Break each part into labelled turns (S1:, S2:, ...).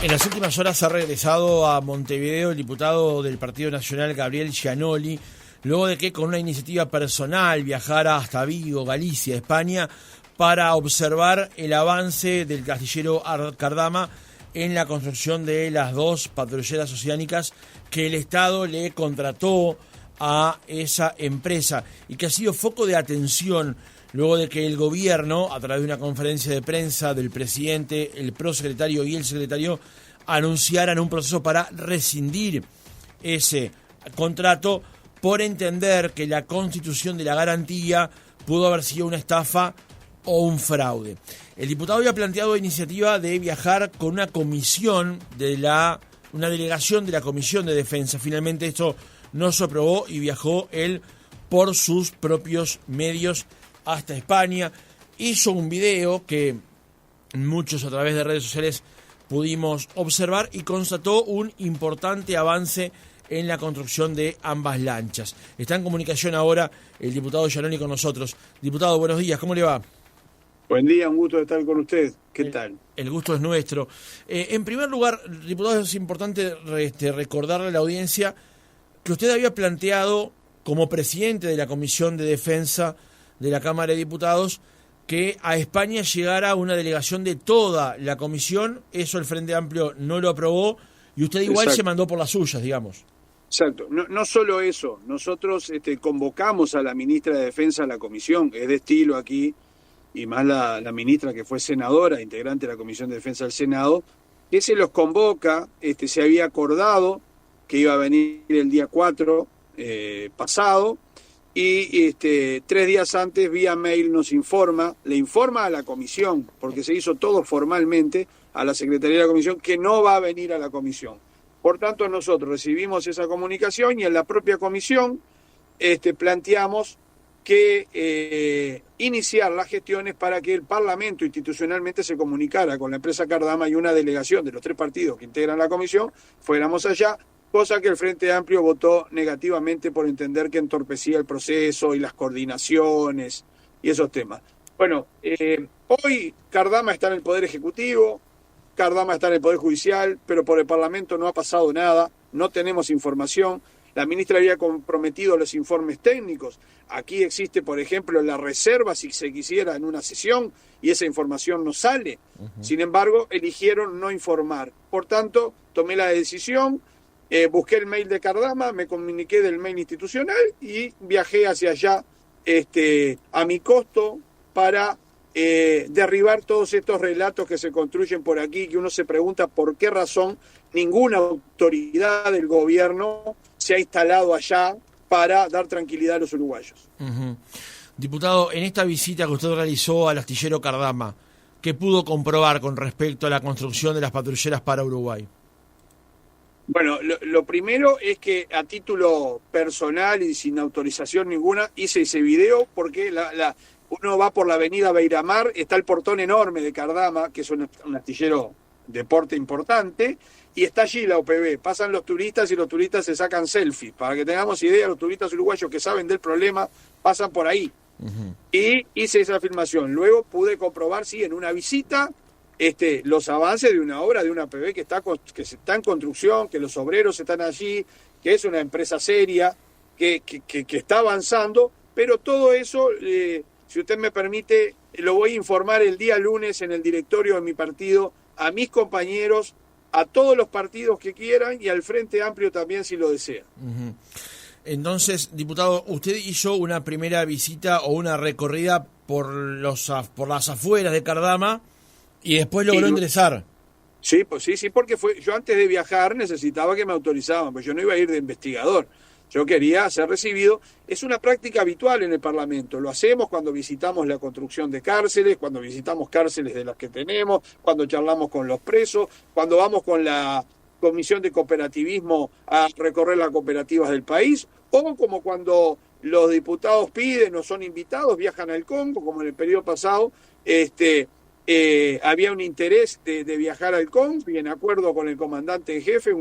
S1: En las últimas horas ha regresado a Montevideo el diputado del Partido Nacional, Gabriel Gianoli, luego de que con una iniciativa personal viajara hasta Vigo, Galicia, España, para observar el avance del astillero Cardama en la construcción de las dos patrulleras oceánicas que el Estado le contrató a esa empresa y que ha sido foco de atención luego de que el gobierno, a través de una conferencia de prensa del presidente, el prosecretario y el secretario, anunciaran un proceso para rescindir ese contrato por entender que la constitución de la garantía pudo haber sido una estafa o un fraude. El diputado había planteado la iniciativa de viajar con una comisión una delegación de la Comisión de Defensa. Finalmente esto no se aprobó y viajó él por sus propios medios hasta España. Hizo un video que muchos a través de redes sociales pudimos observar y constató un importante avance en la construcción de ambas lanchas. Está en comunicación ahora el diputado Gianoli con nosotros. Diputado, buenos días, ¿cómo le va?
S2: Buen día, un gusto de estar con usted. ¿Qué tal?
S1: El gusto es nuestro. En primer lugar, diputado, es importante recordarle a la audiencia que usted había planteado como presidente de la Comisión de Defensa de la Cámara de Diputados que a España llegara una delegación de toda la comisión. Eso el Frente Amplio no lo aprobó y usted igual
S2: Exacto.
S1: se mandó por las suyas, digamos.
S2: Exacto. No solo eso, nosotros convocamos a la ministra de Defensa a la comisión, es de estilo aquí, y más la ministra que fue senadora, integrante de la Comisión de Defensa del Senado, que se los convoca. Se había acordado que iba a venir el día 4 pasado, y 3 días antes vía mail le informa a la comisión, porque se hizo todo formalmente, a la Secretaría de la Comisión, que no va a venir a la comisión. Por tanto, nosotros recibimos esa comunicación y en la propia comisión planteamos que iniciar las gestiones para que el Parlamento institucionalmente se comunicara con la empresa Cardama y una delegación de los 3 partidos que integran la comisión, fuéramos allá, cosa que el Frente Amplio votó negativamente por entender que entorpecía el proceso y las coordinaciones y esos temas. Bueno, hoy Cardama está en el Poder Ejecutivo, Cardama está en el Poder Judicial, pero por el Parlamento no ha pasado nada, no tenemos información. La ministra había comprometido los informes técnicos. Aquí existe, por ejemplo, la reserva, si se quisiera, en una sesión, y esa información no sale. Sin embargo, eligieron no informar. Por tanto, tomé la decisión, busqué el mail de Cardama, me comuniqué del mail institucional y viajé hacia allá a mi costo para derribar todos estos relatos que se construyen por aquí, que uno se pregunta por qué razón ninguna autoridad del gobierno se ha instalado allá para dar tranquilidad a los uruguayos.
S1: Diputado, en esta visita que usted realizó al astillero Cardama, ¿qué pudo comprobar con respecto a la construcción de las patrulleras para Uruguay?
S2: Bueno, lo primero es que a título personal y sin autorización ninguna hice ese video porque uno va por la avenida Beiramar, está el portón enorme de Cardama, que es un astillero de porte importante, y está allí la OPB. Pasan los turistas y los turistas se sacan selfies. Para que tengamos idea, los turistas uruguayos que saben del problema pasan por ahí. Y hice esa filmación. Luego pude comprobar, sí, en una visita, los avances de una obra de una OPB que está en construcción, que los obreros están allí, que es una empresa seria, que está avanzando, pero todo eso, si usted me permite, lo voy a informar el día lunes en el directorio de mi partido, a mis compañeros, a todos los partidos que quieran y al Frente Amplio también si lo desea.
S1: Entonces, diputado, usted hizo una primera visita o una recorrida por las afueras de Cardama y después logró ingresar.
S2: Sí, pues sí, porque yo antes de viajar necesitaba que me autorizaban, pues yo no iba a ir de investigador. Yo quería ser recibido. Es una práctica habitual en el Parlamento. Lo hacemos cuando visitamos la construcción de cárceles, cuando visitamos cárceles de las que tenemos, cuando charlamos con los presos, cuando vamos con la Comisión de Cooperativismo a recorrer las cooperativas del país, o como cuando los diputados piden o son invitados, viajan al Congo, como en el periodo pasado, había un interés de viajar al Congo y en acuerdo con el comandante en jefe,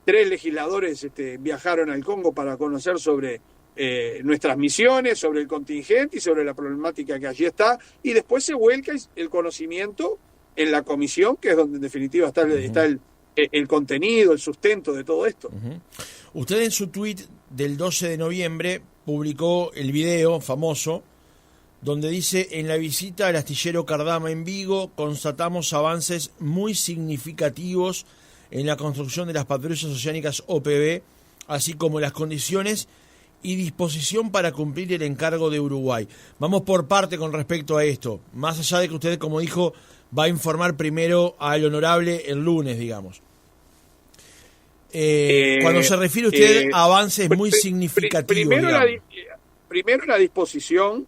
S2: 3 legisladores viajaron al Congo para conocer sobre nuestras misiones, sobre el contingente y sobre la problemática que allí está, y después se vuelca el conocimiento en la comisión, que es donde en definitiva está el contenido, el sustento de todo esto.
S1: Usted en su tuit del 12 de noviembre publicó el video famoso donde dice: en la visita al astillero Cardama en Vigo constatamos avances muy significativos en la construcción de las patrullas oceánicas OPV, así como las condiciones y disposición para cumplir el encargo de Uruguay. Vamos por parte con respecto a esto, más allá de que usted, como dijo, va a informar primero al honorable el lunes, digamos. Cuando se refiere usted a avances muy significativos,
S2: primero la disposición,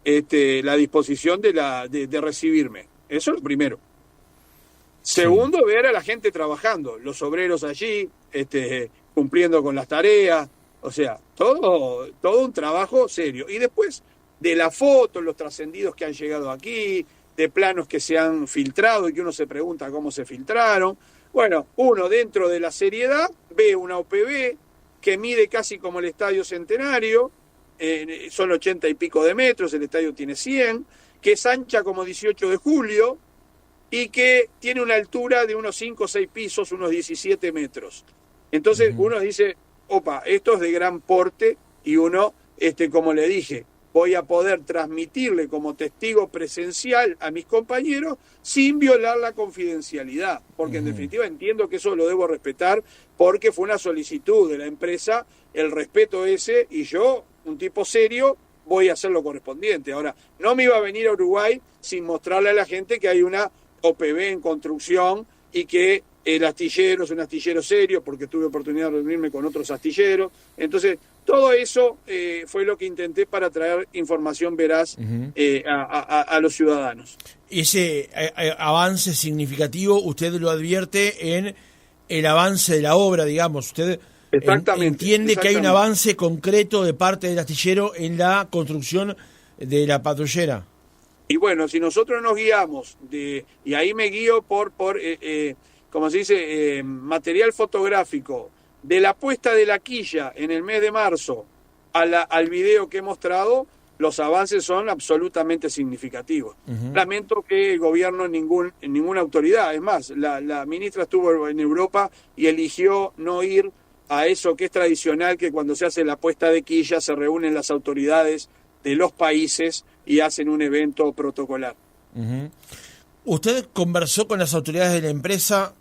S2: de recibirme. Eso es lo primero. Segundo, ver a la gente trabajando, los obreros allí, cumpliendo con las tareas, o sea, todo un trabajo serio. Y después de las fotos, los trascendidos que han llegado aquí, de planos que se han filtrado y que uno se pregunta cómo se filtraron. Bueno, uno dentro de la seriedad ve una OPV que mide casi como el Estadio Centenario, son 80 y pico de metros, el estadio tiene 100, que es ancha como 18 de julio y que tiene una altura de unos 5 o 6 pisos, unos 17 metros. Entonces uno dice, opa, esto es de gran porte, y uno, como le dije, voy a poder transmitirle como testigo presencial a mis compañeros sin violar la confidencialidad, porque en definitiva entiendo que eso lo debo respetar porque fue una solicitud de la empresa, el respeto ese, y yo, un tipo serio, voy a hacer lo correspondiente. Ahora, no me iba a venir a Uruguay sin mostrarle a la gente que hay una OPV en construcción y que el astillero es un astillero serio, porque tuve oportunidad de reunirme con otros astilleros. Entonces, todo eso fue lo que intenté para traer información veraz a los ciudadanos.
S1: Ese avance significativo usted lo advierte en el avance de la obra, digamos. Usted entiende que hay un avance concreto de parte del astillero en la construcción de la patrullera.
S2: Y bueno, si nosotros nos guiamos, y ahí me guío por como se dice, material fotográfico, de la puesta de la quilla en el mes de marzo al video que he mostrado, los avances son absolutamente significativos. Lamento que el gobierno, ninguna autoridad, es más, la ministra estuvo en Europa y eligió no ir a eso que es tradicional, que cuando se hace la puesta de quilla se reúnen las autoridades de los países y hacen un evento protocolar.
S1: ¿Usted conversó con las autoridades de la empresa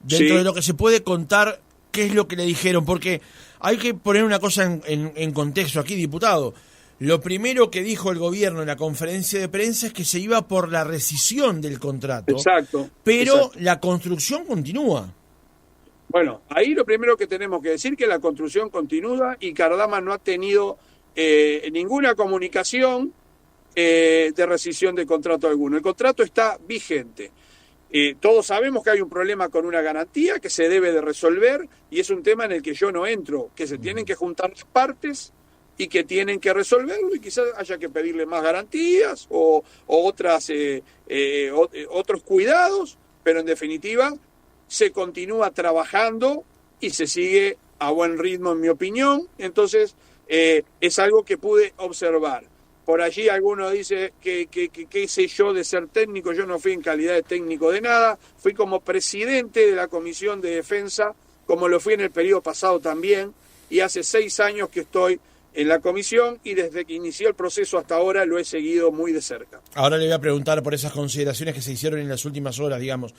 S1: dentro de lo que se puede contar? ¿Qué es lo que le dijeron? Porque hay que poner una cosa en contexto aquí, diputado. Lo primero que dijo el gobierno en la conferencia de prensa es que se iba por la rescisión del contrato.
S2: Exacto.
S1: Pero la construcción continúa.
S2: Bueno, ahí lo primero que tenemos que decir es que la construcción continúa y Cardama no ha tenido ninguna comunicación de rescisión de contrato alguno. El contrato está vigente. Todos sabemos que hay un problema con una garantía que se debe de resolver y es un tema en el que yo no entro, que se tienen que juntar las partes y que tienen que resolverlo y quizás haya que pedirle más garantías o otros cuidados, pero en definitiva se continúa trabajando y se sigue a buen ritmo, en mi opinión. Entonces es algo que pude observar. Por allí alguno dice que qué sé yo de ser técnico. Yo no fui en calidad de técnico de nada, fui como presidente de la Comisión de Defensa, como lo fui en el periodo pasado también, y hace 6 años que estoy en la comisión y desde que inició el proceso hasta ahora lo he seguido muy de cerca.
S1: Ahora le voy a preguntar por esas consideraciones que se hicieron en las últimas horas, digamos.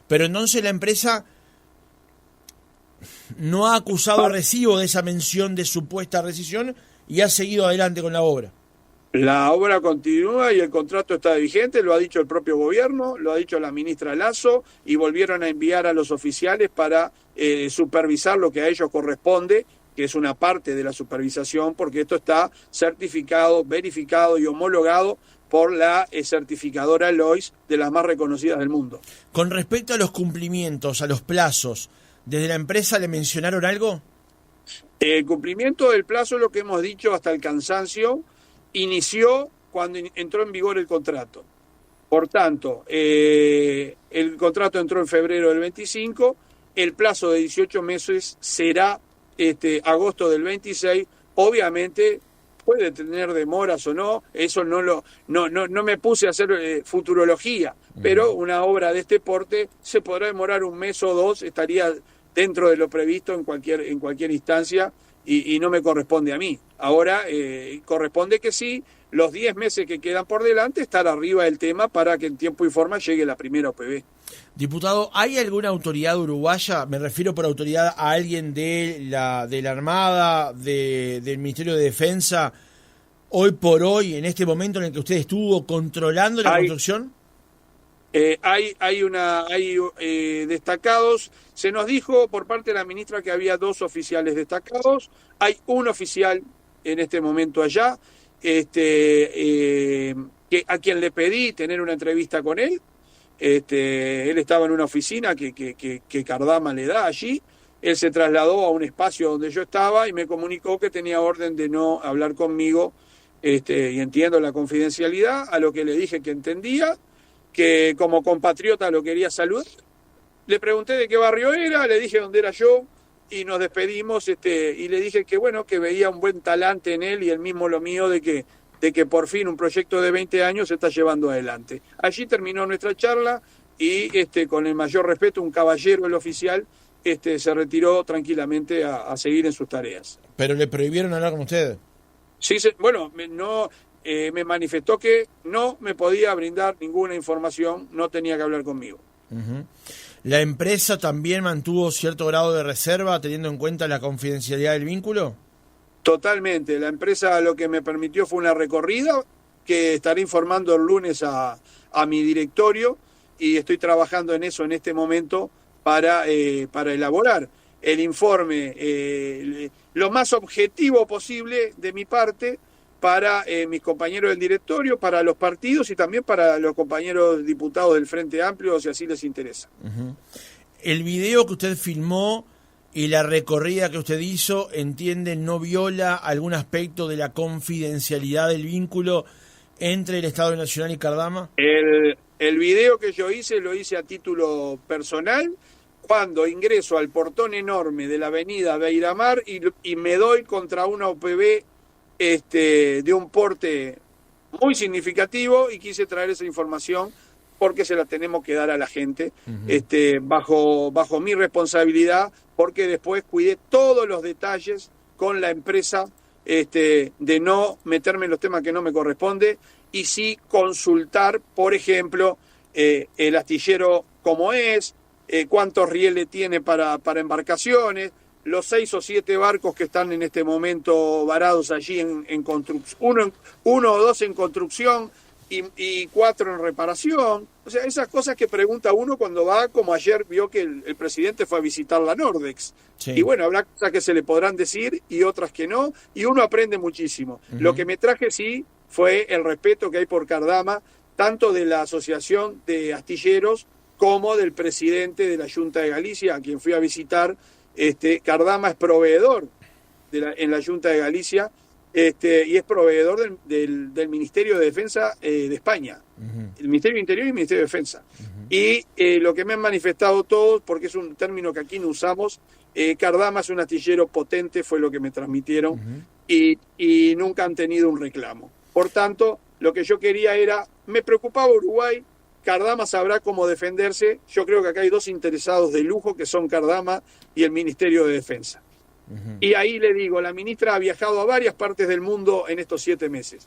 S1: Pero entonces la empresa no ha acusado recibo de esa mención de supuesta rescisión y ha seguido adelante con la obra.
S2: La obra continúa y el contrato está vigente, lo ha dicho el propio gobierno, lo ha dicho la ministra Lasso, y volvieron a enviar a los oficiales para supervisar lo que a ellos corresponde, que es una parte de la supervisación, porque esto está certificado, verificado y homologado por la certificadora Lois, de las más reconocidas del mundo.
S1: Con respecto a los cumplimientos, a los plazos, ¿desde la empresa le mencionaron algo?
S2: El cumplimiento del plazo, lo que hemos dicho hasta el cansancio, inició cuando entró en vigor el contrato. Por tanto, el contrato entró en febrero del 25, el plazo de 18 meses será agosto del 26, obviamente puede tener demoras o no, eso no me puse a hacer futurología, pero una obra de este porte se podrá demorar un mes o dos, estaría dentro de lo previsto en cualquier instancia y no me corresponde a mí. Ahora corresponde que sí, los 10 meses que quedan por delante, estar arriba del tema para que en tiempo y forma llegue la primera OPB.
S1: Diputado, ¿hay alguna autoridad uruguaya, me refiero por autoridad a alguien de la Armada, del Ministerio de Defensa, hoy por hoy, en este momento en el que usted estuvo controlando la construcción?
S2: Hay destacados. Se nos dijo por parte de la ministra que había 2 oficiales destacados. Hay un oficial en este momento allá, a quien le pedí tener una entrevista con él. Él estaba en una oficina que Cardama le da allí. Él se trasladó a un espacio donde yo estaba y me comunicó que tenía orden de no hablar conmigo, y entiendo la confidencialidad, a lo que le dije que entendía, que como compatriota lo quería saludar. Le pregunté de qué barrio era, le dije dónde era yo y nos despedimos, y le dije que bueno, que veía un buen talante en él y él mismo lo mío de que por fin un proyecto de 20 años se está llevando adelante. Allí terminó nuestra charla y con el mayor respeto, un caballero, el oficial, se retiró tranquilamente a seguir en sus tareas.
S1: ¿Pero le prohibieron hablar con usted?
S2: Sí, bueno, me manifestó que no me podía brindar ninguna información, no tenía que hablar conmigo.
S1: Uh-huh. ¿La empresa también mantuvo cierto grado de reserva teniendo en cuenta la confidencialidad del vínculo?
S2: Totalmente. La empresa lo que me permitió fue una recorrida que estaré informando el lunes a mi directorio y estoy trabajando en eso en este momento para elaborar el informe lo más objetivo posible de mi parte para mis compañeros del directorio, para los partidos y también para los compañeros diputados del Frente Amplio, si así les interesa.
S1: Uh-huh. El video que usted filmó y la recorrida que usted hizo, ¿entiende, no viola algún aspecto de la confidencialidad del vínculo entre el Estado Nacional y Cardama?
S2: El video que yo hice lo hice a título personal, cuando ingreso al portón enorme de la avenida Beiramar y me doy contra una OPB de un porte muy significativo y quise traer esa información porque se la tenemos que dar a la gente, bajo mi responsabilidad, porque después cuidé todos los detalles con la empresa, de no meterme en los temas que no me corresponde y sí consultar, por ejemplo, el astillero cómo es, cuántos rieles tiene para embarcaciones, los 6 o 7 barcos que están en este momento varados allí en construcción, uno o 2 en construcción y 4 en reparación. O sea, esas cosas que pregunta uno cuando va, como ayer vio que el presidente fue a visitar la Nordex. Sí. Y bueno, habrá cosas que se le podrán decir y otras que no, y uno aprende muchísimo. Uh-huh. Lo que me traje sí fue el respeto que hay por Cardama, tanto de la Asociación de Astilleros como del presidente de la Junta de Galicia, a quien fui a visitar. Cardama es proveedor en la Junta de Galicia, y es proveedor del Ministerio de Defensa de España, uh-huh. El Ministerio de Interior y el Ministerio de Defensa. Uh-huh. Y lo que me han manifestado todos, porque es un término que aquí no usamos, Cardama es un astillero potente, fue lo que me transmitieron, uh-huh. y nunca han tenido un reclamo. Por tanto, lo que yo quería era, me preocupaba Uruguay, Cardama sabrá cómo defenderse. Yo creo que acá hay 2 interesados de lujo, que son Cardama y el Ministerio de Defensa. Uh-huh. Y ahí le digo, la ministra ha viajado a varias partes del mundo en estos 7 meses.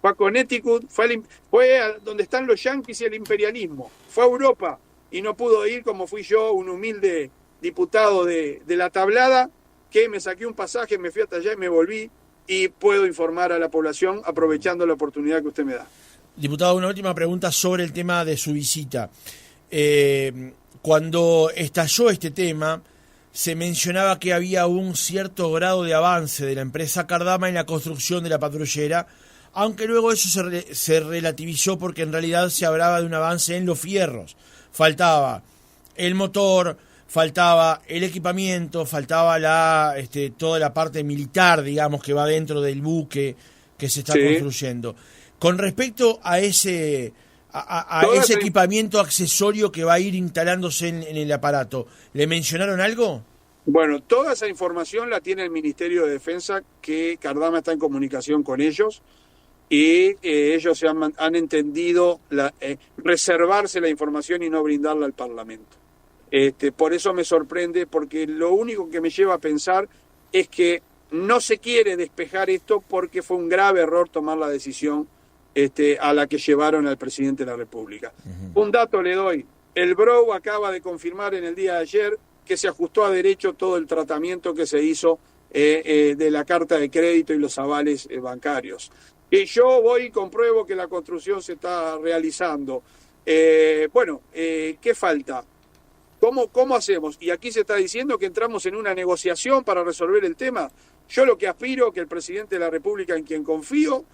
S2: Fue a Connecticut, fue a donde están los yanquis y el imperialismo. Fue a Europa y no pudo ir como fui yo, un humilde diputado de la tablada, que me saqué un pasaje, me fui hasta allá y me volví, y puedo informar a la población aprovechando la oportunidad que usted me da.
S1: Diputado, una última pregunta sobre el tema de su visita. Cuando estalló este tema, se mencionaba que había un cierto grado de avance de la empresa Cardama en la construcción de la patrullera, aunque luego eso se relativizó porque en realidad se hablaba de un avance en los fierros. Faltaba el motor, faltaba el equipamiento, faltaba toda la parte militar, digamos, que va dentro del buque que se está construyendo. Con respecto a ese equipamiento accesorio que va a ir instalándose en el aparato, ¿le mencionaron algo?
S2: Bueno, toda esa información la tiene el Ministerio de Defensa, que Cardama está en comunicación con ellos y ellos han entendido reservarse la información y no brindarla al Parlamento. Por eso me sorprende, porque lo único que me lleva a pensar es que no se quiere despejar esto porque fue un grave error tomar la decisión a la que llevaron al presidente de la República. Un dato le doy. El BROU acaba de confirmar en el día de ayer que se ajustó a derecho todo el tratamiento que se hizo de la carta de crédito y los avales bancarios. Y yo voy y compruebo que la construcción se está realizando. ¿Qué falta? ¿Cómo hacemos? Y aquí se está diciendo que entramos en una negociación para resolver el tema. Yo lo que aspiro es que el presidente de la República, en quien confío,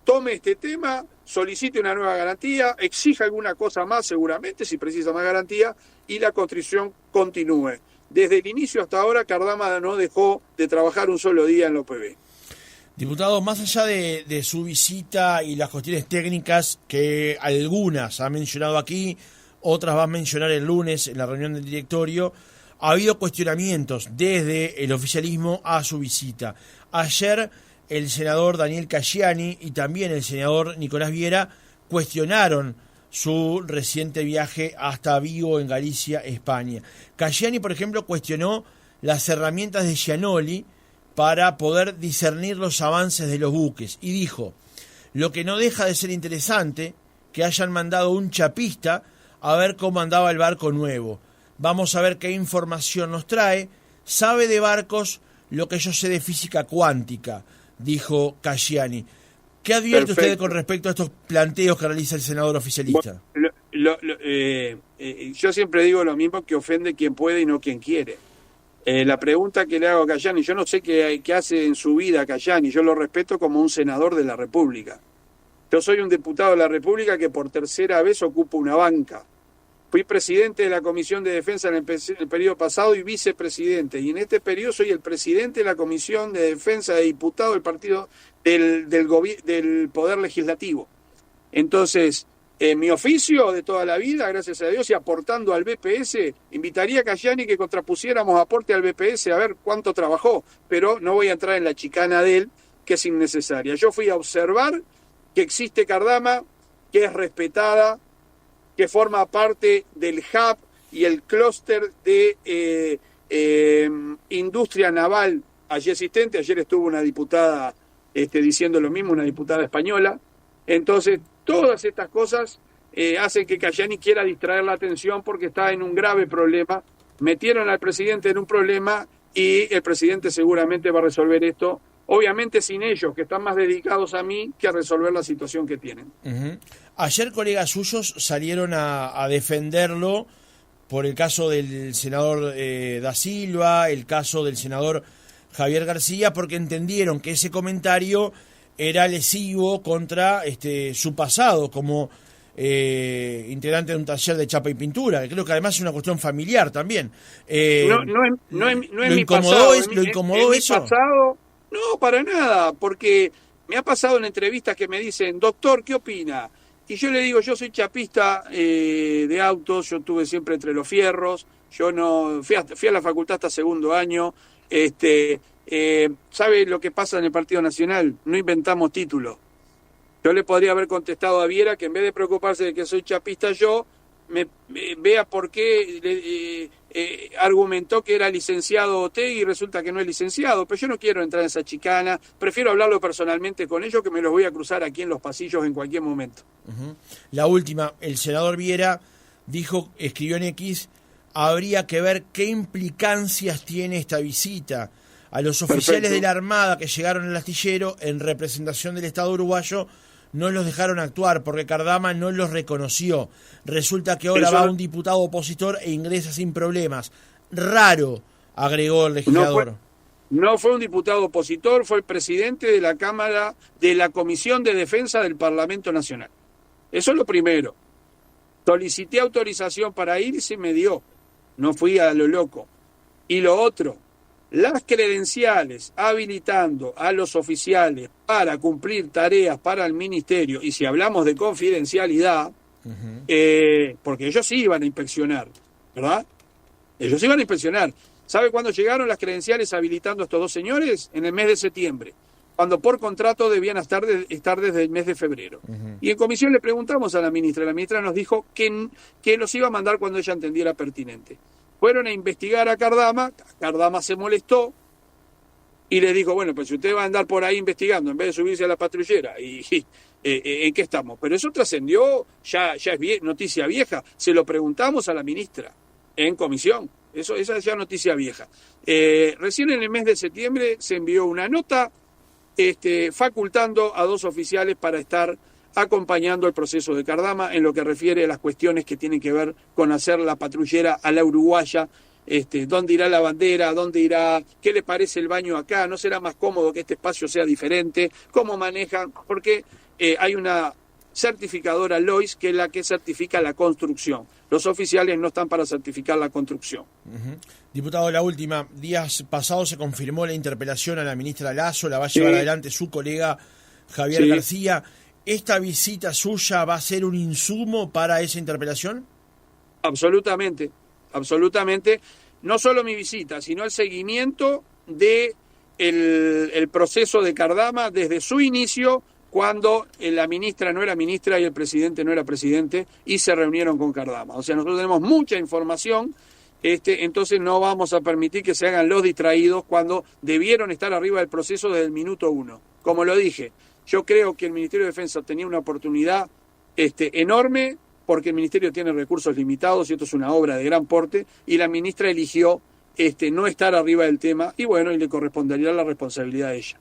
S2: tome este tema, solicite una nueva garantía, exija alguna cosa más seguramente, si precisa más garantía, y la construcción continúe. Desde el inicio hasta ahora, Cardama no dejó de trabajar un solo día en la OPB.
S1: Diputado, más allá de su visita y las cuestiones técnicas, que algunas ha mencionado aquí, otras va a mencionar el lunes en la reunión del directorio, ha habido cuestionamientos desde el oficialismo a su visita. Ayer el senador Daniel Casciani y también el senador Nicolás Viera cuestionaron su reciente viaje hasta Vigo, en Galicia, España. Casciani, por ejemplo, cuestionó las herramientas de Gianoli para poder discernir los avances de los buques y dijo: lo que no deja de ser interesante que hayan mandado un chapista a ver cómo andaba el barco nuevo. Vamos a ver qué información nos trae. Sabe de barcos lo que yo sé de física cuántica, dijo Casciani. ¿Qué advierte usted con respecto a estos planteos que realiza el senador oficialista?
S2: Yo siempre digo lo mismo, que ofende quien puede y no quien quiere. La pregunta que le hago a Casciani, yo no sé qué hace en su vida Casciani, yo lo respeto como un senador de la República. Yo soy un diputado de la República que por tercera vez ocupa una banca. Fui presidente de la Comisión de Defensa en el periodo pasado y vicepresidente. Y en este periodo soy el presidente de la Comisión de Defensa de Diputados del partido del Poder Legislativo. Entonces, mi oficio de toda la vida, gracias a Dios, y aportando al BPS, invitaría a Casciani que contrapusiéramos aporte al BPS a ver cuánto trabajó. Pero no voy a entrar en la chicana de él, que es innecesaria. Yo fui a observar que existe Cardama, que es respetada, que forma parte del hub y el clúster de industria naval allí existente. Ayer estuvo una diputada diciendo lo mismo, una diputada española. Entonces, todas estas cosas hacen que Casciani quiera distraer la atención porque está en un grave problema. Metieron al presidente en un problema y el presidente seguramente va a resolver esto, obviamente sin ellos, que están más dedicados a mí que a resolver la situación que tienen.
S1: Ayer colegas suyos salieron a defenderlo por el caso del senador Da Silva, el caso del senador Javier García, porque entendieron que ese comentario era lesivo contra su pasado como integrante de un taller de chapa y pintura, que creo que además es una cuestión familiar también.
S2: No es mi pasado.
S1: ¿Lo incomodó eso?
S2: Pasado, no, para nada, porque me ha pasado en entrevistas que me dicen: doctor, ¿qué opina? Y yo le digo: yo soy chapista de autos, yo estuve siempre entre los fierros, yo no fui a la facultad hasta segundo año. ¿Sabe lo que pasa en el Partido Nacional? No inventamos títulos. Yo le podría haber contestado a Viera que en vez de preocuparse de que soy chapista yo, vea por qué argumentó que era licenciado Otegi y resulta que no es licenciado. Pero yo no quiero entrar en esa chicana, prefiero hablarlo personalmente con ellos, que me los voy a cruzar aquí en los pasillos en cualquier momento.
S1: La última, el senador Viera dijo, escribió en X: habría que ver qué implicancias tiene esta visita. A los oficiales de la Armada que llegaron al astillero en representación del Estado uruguayo no los dejaron actuar porque Cardama no los reconoció. Resulta que ahora va un diputado opositor e ingresa sin problemas. Raro, agregó el legislador.
S2: No fue un diputado opositor, fue el presidente de la Cámara, de la Comisión de Defensa del Parlamento Nacional. Eso es lo primero. Solicité autorización para ir y se me dio. No fui a lo loco. Y lo otro, las credenciales habilitando a los oficiales para cumplir tareas para el ministerio, y si hablamos de confidencialidad, porque ellos sí iban a inspeccionar, ¿verdad? Ellos iban a inspeccionar. ¿Sabe cuándo llegaron las credenciales habilitando a estos dos señores? En el mes de septiembre, cuando por contrato debían estar desde el mes de febrero. Y en comisión le preguntamos a la ministra nos dijo que los iba a mandar cuando ella entendiera pertinente. Fueron a investigar a Cardama se molestó y les dijo, bueno, pues si usted va a andar por ahí investigando en vez de subirse a la patrullera, ¿en qué estamos? Pero eso trascendió, ya es noticia vieja, se lo preguntamos a la ministra en comisión, esa es ya noticia vieja. Recién en el mes de septiembre se envió una nota facultando a 2 oficiales para estar acompañando el proceso de Cardama en lo que refiere a las cuestiones que tienen que ver con hacer la patrullera a la uruguaya, dónde irá la bandera, dónde irá, qué le parece el baño acá, no será más cómodo que este espacio sea diferente, cómo manejan, porque hay una certificadora Lois que es la que certifica la construcción. Los oficiales no están para certificar la construcción.
S1: Diputado, la última. Días pasados se confirmó la interpelación a la ministra Lasso, la va a llevar adelante su colega Javier García. ¿Esta visita suya va a ser un insumo para esa interpelación? Absolutamente, absolutamente. No solo mi visita, sino el seguimiento de el proceso de Cardama desde su inicio, cuando la ministra no era ministra y el presidente no era presidente, y se reunieron con Cardama. O sea, nosotros tenemos mucha información, entonces no vamos a permitir que se hagan los distraídos cuando debieron estar arriba del proceso desde el minuto 1. Como lo dije, yo creo que el Ministerio de Defensa tenía una oportunidad enorme, porque el Ministerio tiene recursos limitados y esto es una obra de gran porte, y la ministra eligió no estar arriba del tema, y bueno, y le correspondería la responsabilidad a ella.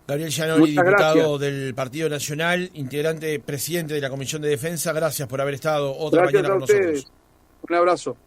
S1: Gabriel Gianoli, diputado del Partido Nacional, integrante, presidente de la Comisión de Defensa, gracias por haber estado otra mañana con nosotros. Un abrazo.